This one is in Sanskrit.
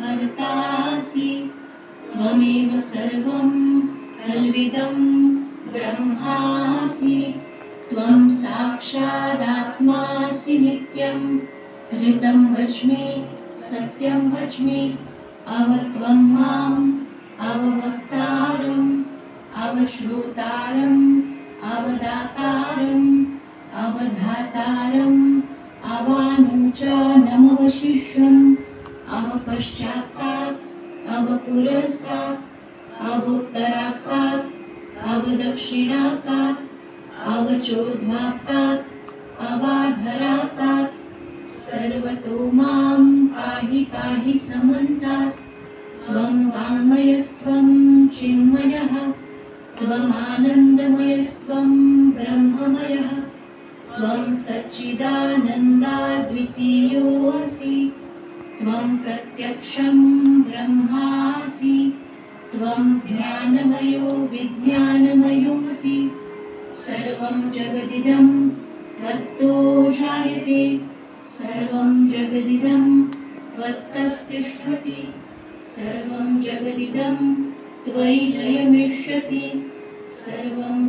हर्तासि त्वमेव सर्वं कल्विदं ब्रह्मासि त्वं साक्षादात्मासि नित्यं ऋतं वच्मि सत्यं वच्मि अवत्वं माम् अववक्तारम् अवश्रोतारम् अवदातारम् अवधातारम् अवानुचानमवशिष्यम् अवपश्चात्तात् अवपुरस्तात् अवोत्तरात्तात् अवदक्षिणात्तात् अवचोर्ध्वात्तात् अवाधरात्तात् सर्वतो मां पाहि पाहि समन्तात् त्वं वाङ्मयस्त्वं चिन्मयः त्वमानन्दमयस्त्वं ब्रह्ममयः त्वं सच्चिदानन्दाद्वितीयोऽसि त्वं प्रत्यक्षं ब्रह्मासि त्वं ज्ञानमयो विज्ञानमयोऽसि सर्वं जगदिदं त्वत्तो जायते सर्वं जगदिदं त्वत्तस्तिष्ठति सर्वं जगदिदं त्वयि लयमिष्यति सर्वं